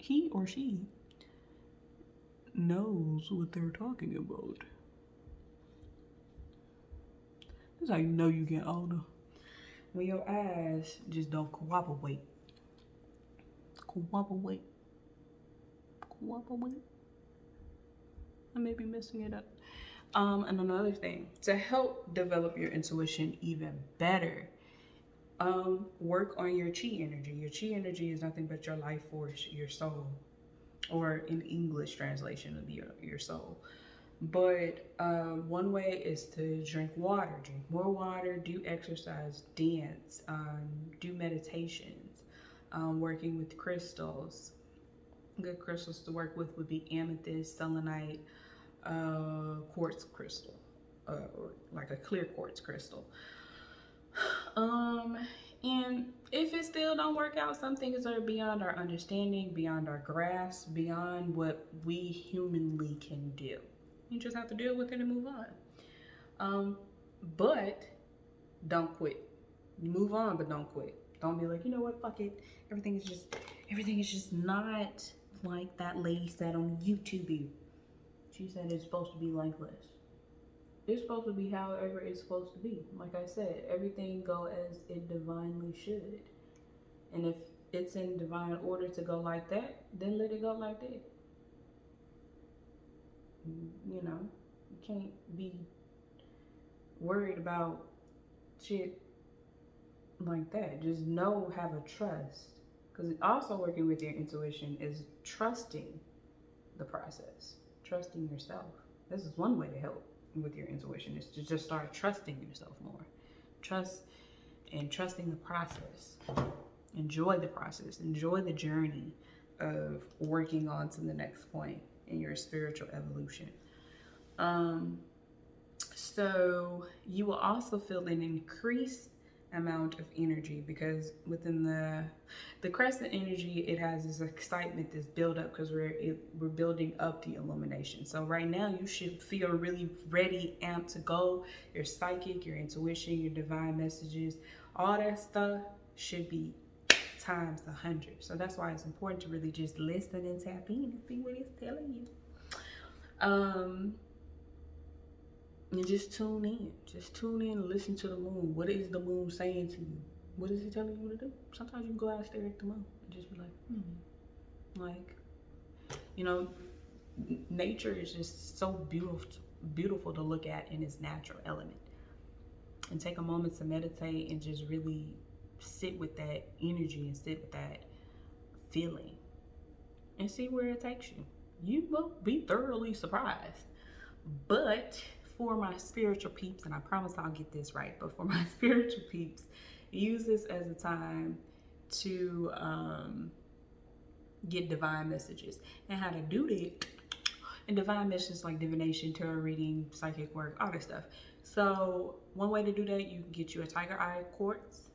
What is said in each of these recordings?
he or she knows what they're talking about. That's how you know you get older. When your eyes just don't cooperate. Cooperate. I may be messing it up. And another thing, to help develop your intuition even better, work on your chi energy. Your chi energy is nothing but your life force, your soul, or in English translation would be your soul. But one way is to drink water, drink more water, do exercise, dance, do meditations, working with crystals. Good crystals to work with would be amethyst, selenite, quartz crystal, or like a clear quartz crystal. And if it still don't work out, some things are beyond our understanding, beyond our grasp, beyond what we humanly can do. You just have to deal with it and move on. But don't quit. Move on, but don't quit. Don't be like, you know what, fuck it. Everything is just not like that lady said on YouTube. She said it's supposed to be like this. It's supposed to be however it's supposed to be. Like I said, everything go as it divinely should. And if it's in divine order to go like that, then let it go like that. You know, you can't be worried about shit like that. Just know, have a trust. Because also working with your intuition is trusting the process, trusting yourself. This is one way to help with your intuition, is to just start trusting yourself more. Trusting the process. Enjoy the process. Enjoy the journey of working on to the next point in your spiritual evolution. So you will also feel an increased amount of energy, because within the crescent energy, it has this excitement, this build up, because we're building up the illumination. So right now you should feel really ready, amped to go. Your psychic, your intuition, your divine messages, all that stuff should be times 100. So that's why it's important to really just listen and tap in and see what it's telling you. And just tune in. Just tune in and listen to the moon. What is the moon saying to you? What is it telling you to do? Sometimes you can go out and stare at the moon and just be like, Like, you know, nature is just so beautiful to look at in its natural element. And take a moment to meditate and just really sit with that energy and sit with that feeling and see where it takes you. You will be thoroughly surprised. But for my spiritual peeps, and I promise I'll get this right, but for my spiritual peeps, use this as a time to get divine messages. And how to do that, and divine messages like divination, tarot reading, psychic work, all that stuff. So one way to do that, you can get you a tiger eye quartz,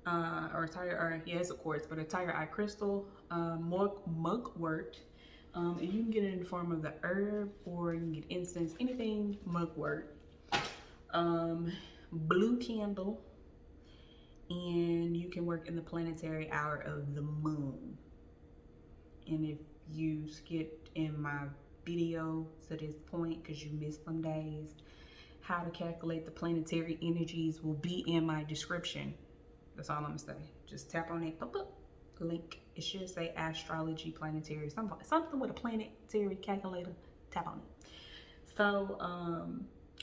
or a tiger eye, yeah, it's a quartz, but a tiger eye crystal, mugwort. And you can get it in the form of the herb, or you can get incense, anything mugwort. Blue candle, and you can work in the planetary hour of the moon. And if you skipped in my video to this point because you missed some days, how to calculate the planetary energies will be in my description. That's all I'm gonna say. Just tap on it, link. It should say astrology planetary, something with a planetary calculator. Tap on it. So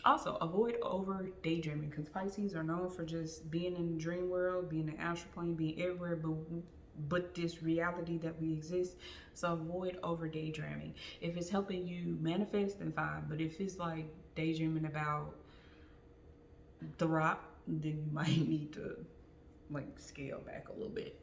also avoid over daydreaming, because Pisces are known for just being in the dream world, being in the astral plane, being everywhere but this reality that we exist. So avoid over daydreaming. If it's helping you manifest, then fine. But if it's like daydreaming about The Rock, then you might need to like scale back a little bit.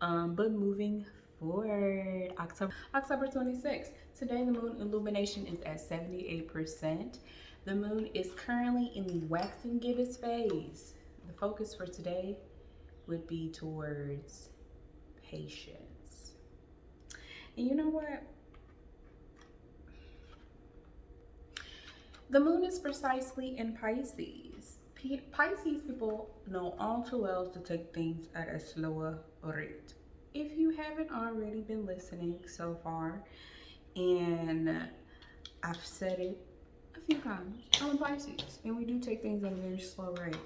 But moving forward, October 26th. Today the moon illumination is at 78%. The moon is currently in the waxing gibbous phase. The focus for today would be towards patience. And you know what? The moon is precisely in Pisces. Pisces people know all too well to take things at a slower rate. if you haven't already been listening so far, and I've said it a few times, I'm a Pisces, and we do take things at a very slow rate.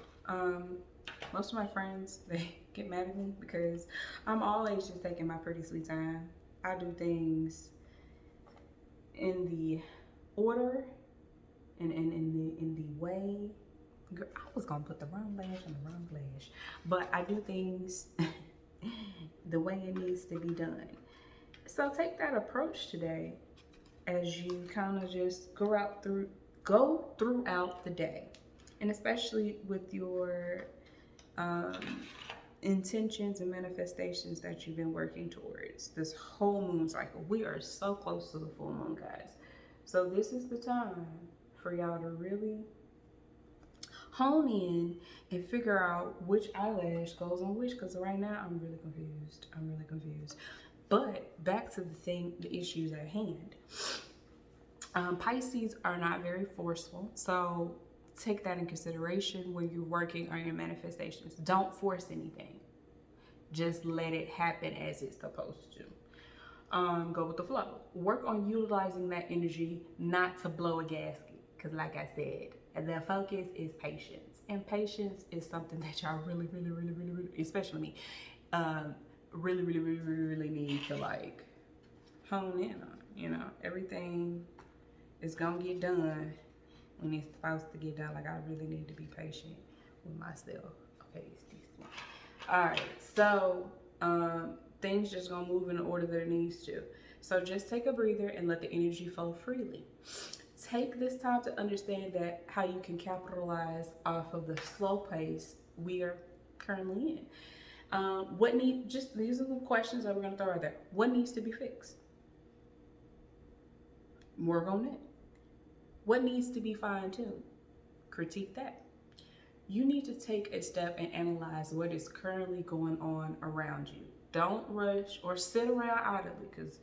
Most of my friends, they get mad at me because I'm always just taking my pretty sweet time. I do things in the order and in the way. Girl, I was gonna put the wrong lash on the wrong lash, but I do things the way it needs to be done. So take that approach today as you kind of just go throughout the day, and especially with your intentions and manifestations that you've been working towards this whole moon cycle. We are so close to the full moon, guys. So this is the time for y'all to really hone in and figure out which eyelash goes on which, because right now I'm really confused. But back to the issues at hand. Pisces are not very forceful, so take that in consideration when you're working on your manifestations. Don't force anything. Just let it happen as it's supposed to. Go with the flow. Work on utilizing that energy not to blow a gasket, because like I said, the focus is patience, and patience is something that y'all really, especially me, really need to like hone in on. You know, everything is gonna get done when it's supposed to get done. Like, I really need to be patient with myself. Okay, it's this one. All right, so things just gonna move in the order that it needs to. So just take a breather and let the energy flow freely. Take this time to understand that how you can capitalize off of the slow pace we are currently in. These are the questions that we're gonna throw out there. What needs to be fixed? Work on it. What needs to be fine-tuned? Critique that. You need to take a step and analyze what is currently going on around you. Don't rush or sit around idly, because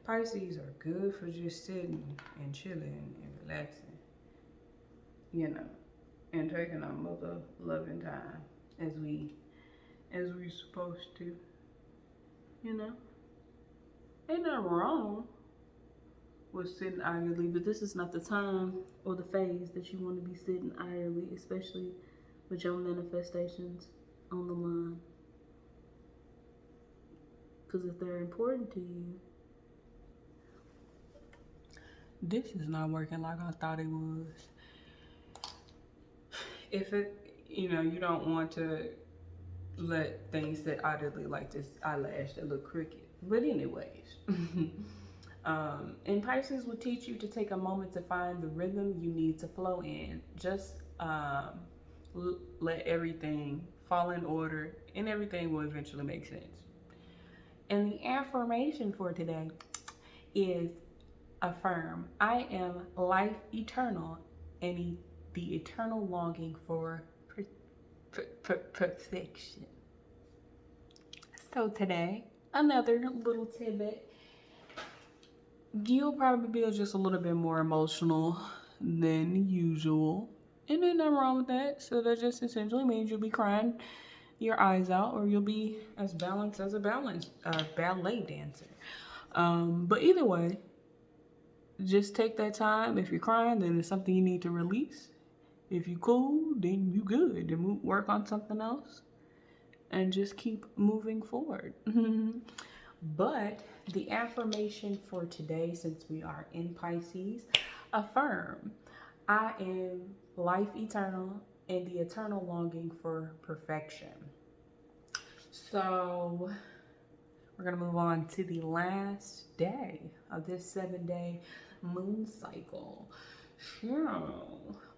Pisces are good for just sitting and chilling and relaxing, you know, and taking our mother loving time as we supposed to, you know. Ain't nothing wrong with sitting idly, but this is not the time or the phase that you want to be sitting idly, especially with your manifestations on the line. Because if they're important to you, this is not working like I thought it was. If you don't want to let things sit idly like this eyelash that look crooked. But anyways, and Pisces will teach you to take a moment to find the rhythm you need to flow in. Just let everything fall in order, and everything will eventually make sense. And the affirmation for today is affirm. I am life eternal and the eternal longing for perfection. So today, another little tidbit. You'll probably be just a little bit more emotional than usual. And there's nothing wrong with that. So that just essentially means you'll be crying your eyes out, or you'll be as balanced as a ballet dancer. But either way, just take that time. If you're crying, then it's something you need to release. If you cool, then you good. Then work on something else and just keep moving forward. But the affirmation for today, since we are in Pisces, affirm. I am life eternal and the eternal longing for perfection. So we're going to move on to the last day of this 7-day moon cycle.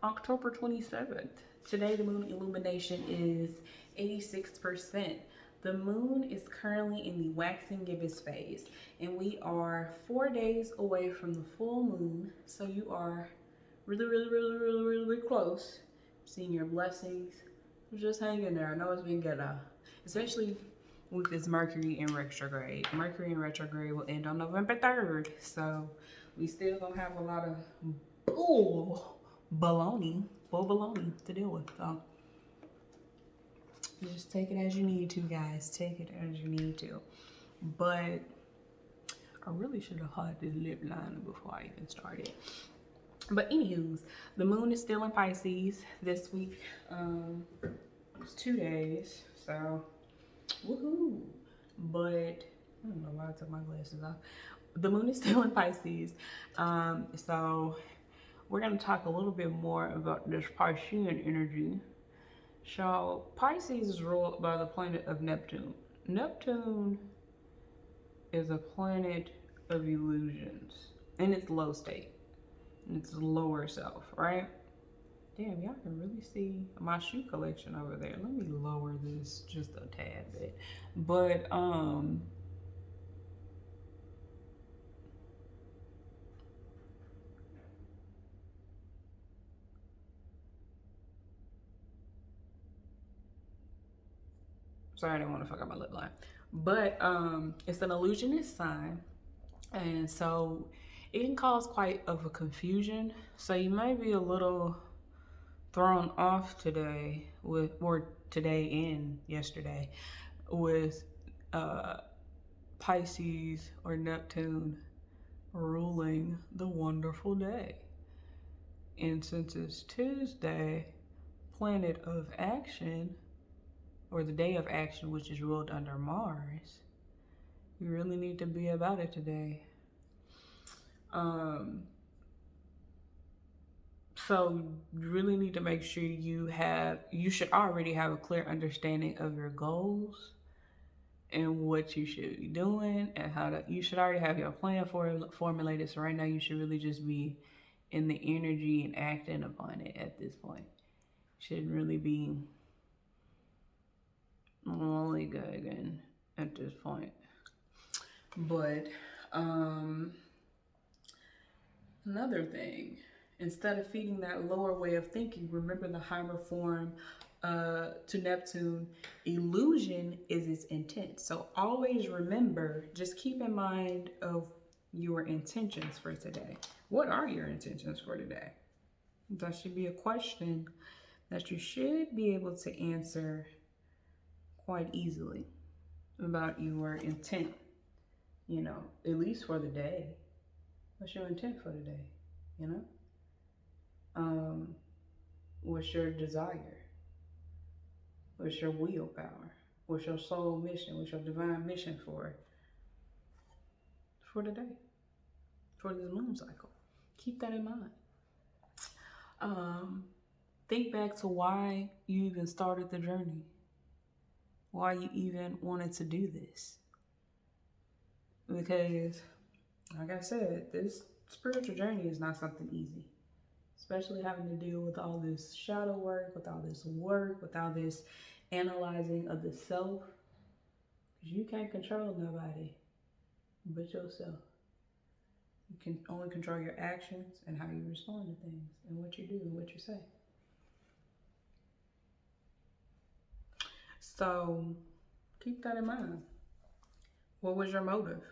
October 27th. Today the moon illumination is 86%. The moon is currently in the waxing gibbous phase, and we are 4 days away from the full moon. So you are really close. Seeing your blessings. Just hang in there. I know it's been good, especially with this Mercury in retrograde. Mercury in retrograde will end on November 3rd. So we still gonna have a lot of bull baloney to deal with. So just take it as you need to, guys. Take it as you need to. But I really should have had this lip liner before I even started. But anywho's, the moon is still in Pisces this week. It's 2 days, so woohoo. But I don't know why I took my glasses off. The moon is still in Pisces. So we're going to talk a little bit more about this Piscean energy. So Pisces is ruled by the planet of Neptune. Neptune is a planet of illusions in its low state, in its lower self, right? Damn, y'all can really see my shoe collection over there. Let me lower this just a tad bit. But sorry, I didn't want to fuck up my lip line. But it's an illusionist sign, and so it can cause quite of a confusion. So you might be a little thrown off today with, or today and yesterday, with Pisces or Neptune ruling the wonderful day. And since it's Tuesday, planet of action, or the day of action, which is ruled under Mars, you really need to be about it today. So you really need to make sure you should already have a clear understanding of your goals and what you should be doing, and you should already have your plan formulated. So right now you should really just be in the energy and acting upon it at this point. Shouldn't really be lollygagging at this point. But another thing, instead of feeding that lower way of thinking, remember the higher form to Neptune, illusion is its intent. So always remember, just keep in mind of your intentions for today. What are your intentions for today? That should be a question that you should be able to answer quite easily about your intent, you know, at least for the day. What's your intent for the day, you know? What's your desire? What's your willpower? What's your soul mission? What's your divine mission for the day, for this moon cycle? Keep that in mind. Think back to why you even started the journey, why you even wanted to do this. Because, like I said, this spiritual journey is not something easy, especially having to deal with all this shadow work, with all this analyzing of the self. Because you can't control nobody but yourself. You can only control your actions and how you respond to things and what you do and what you say. So keep that in mind. What was your motive?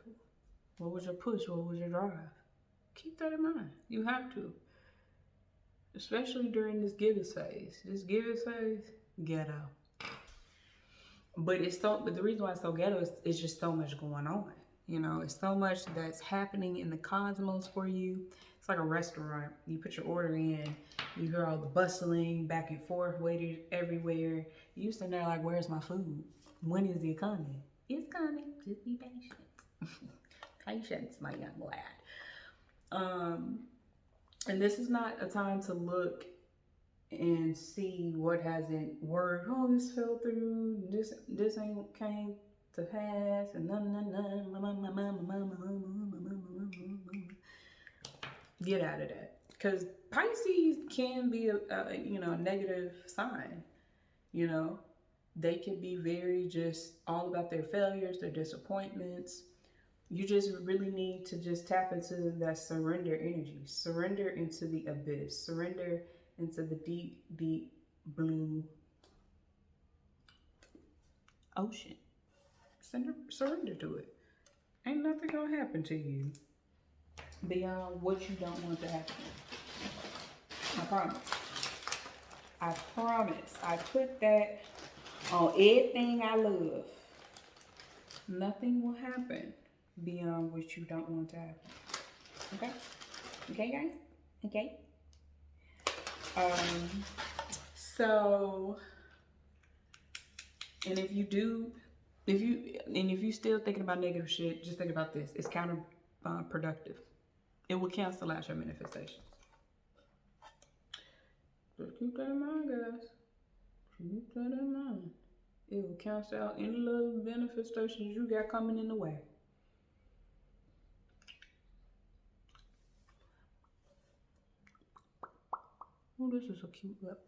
What was your push? What was your drive? Keep that in mind. You have to. Especially during this giving phase. This giving phase, ghetto. But the reason why it's so ghetto is it's just so much going on. You know, it's so much that's happening in the cosmos for you. It's like a restaurant. You put your order in, you hear all the bustling, back and forth, waiters everywhere. You sitting there like, where's my food? When is it coming? It's coming. Just be patient. Patience, my young lad. And this is not a time to look and see what hasn't worked. Oh, this fell through. This ain't came to pass. And get out of that. Because Pisces can be a negative sign. You know, they can be very just all about their failures, their disappointments. You just really need to just tap into that surrender energy. Surrender into the abyss. Surrender into the deep, deep blue ocean. Surrender to it. Ain't nothing gonna happen to you beyond what you don't want to happen. I promise. I promise. I put that on everything I love. Nothing will happen beyond what you don't want to happen. Okay? Okay, guys? Okay? So, and if you still thinking about negative shit, just think about this. It's counterproductive. It will cancel out your manifestations. Just keep that in mind, guys. Keep that in mind. It will cancel out any little manifestations you got coming in the way. Oh, this is a cute lip.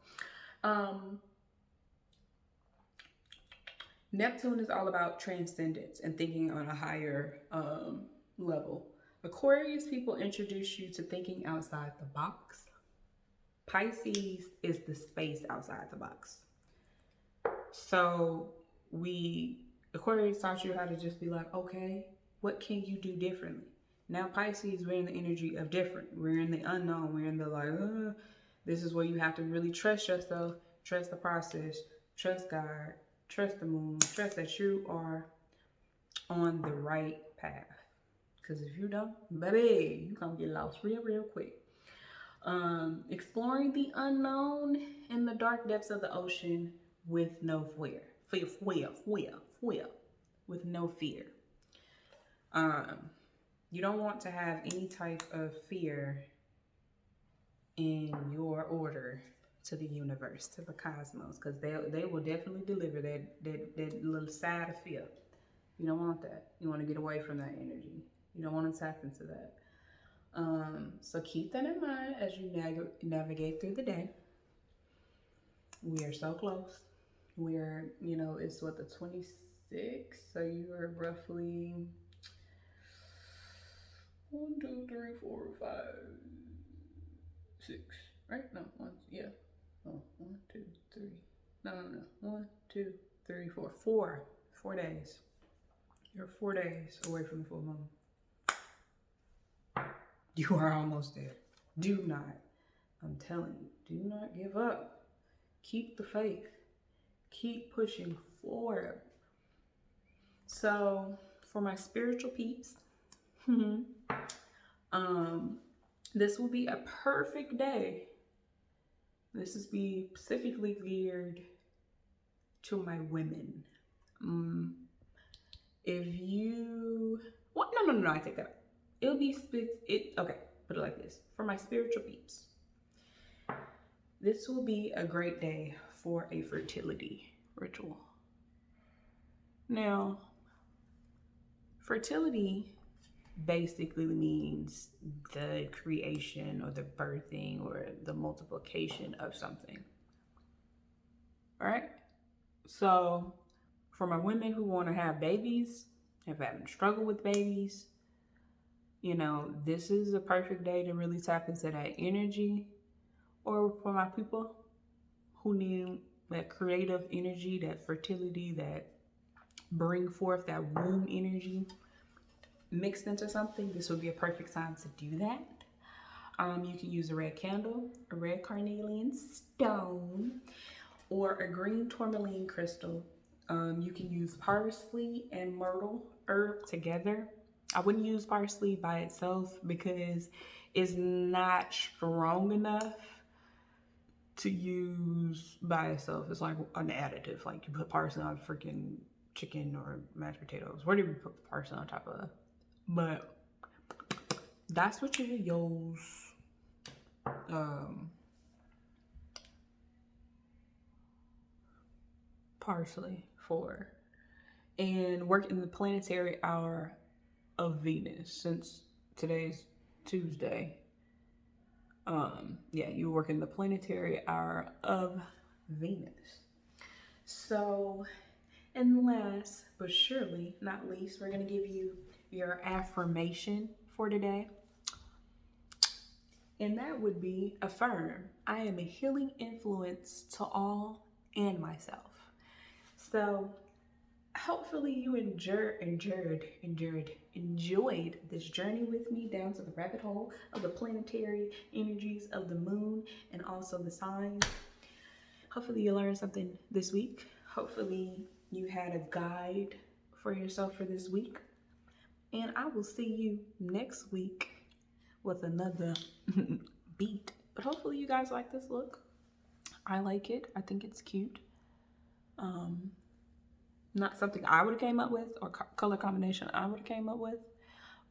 Neptune is all about transcendence and thinking on a higher level. Aquarius people introduce you to thinking outside the box. Pisces is the space outside the box. So Aquarius taught you how to just be like, okay, what can you do differently? Now Pisces, we're in the energy of different. We're in the unknown. We're in the like, this is where you have to really trust yourself, trust the process, trust God, trust the moon, trust that you are on the right path. Because if you don't, baby, you're going to get lost real, real quick. Exploring the unknown in the dark depths of the ocean with no fear. With no fear. You don't want to have any type of fear in your order to the universe, to the cosmos, because they will definitely deliver that little side of fear. You don't want that. You want to get away from that energy. You don't want to tap into that. So keep that in mind as you navigate through the day. We are so close. We're, it's what, the 26th? So you are roughly 1, 2, 3, 4, 5, 6, right? No, 1, yeah. Oh, 1, 2, 3. No. 1, 2, 3, 4. 4 days. You're 4 days away from the full moon. You are almost there. Do not, I'm telling you, do not give up. Keep the faith. Keep pushing forward. So, for my spiritual peeps, this will be a perfect day. This is be specifically geared to my women. If you, what? No, I take that back. It'll be okay, put it like this. For my spiritual peeps, this will be a great day for a fertility ritual. Now, fertility basically means the creation or the birthing or the multiplication of something. All right? So, for my women who want to have babies, have having struggle with babies, this is a perfect day to really tap into that energy. Or for my people who need that creative energy, that fertility, that bring forth that womb energy mixed into something, this would be a perfect time to do that. You can use a red candle, a red carnelian stone, or a green tourmaline crystal. You can use parsley and myrtle herb together. I wouldn't use parsley by itself because it's not strong enough to use by itself. It's like an additive. Like you put parsley on freaking chicken or mashed potatoes. Where do we put the parsley on top of? But that's what you would use parsley for. And work in the planetary hour of Venus, since today's Tuesday. You work in the planetary hour of Venus. So, and last but surely not least, we're going to give you your affirmation for today. And that would be affirm. I am a healing influence to all and myself. So hopefully you enjoyed this journey with me down to the rabbit hole of the planetary energies of the moon and also the signs. Hopefully you learned something this week. Hopefully you had a guide for yourself for this week. And I will see you next week with another beat. But hopefully you guys like this look. I like it. I think it's cute. Not something I would have came up with, or color combination I would have came up with,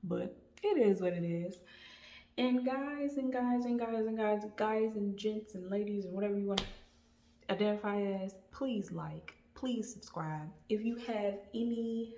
but it is what it is. And guys and gents and ladies and whatever you want to identify as, please like, please subscribe. If you have any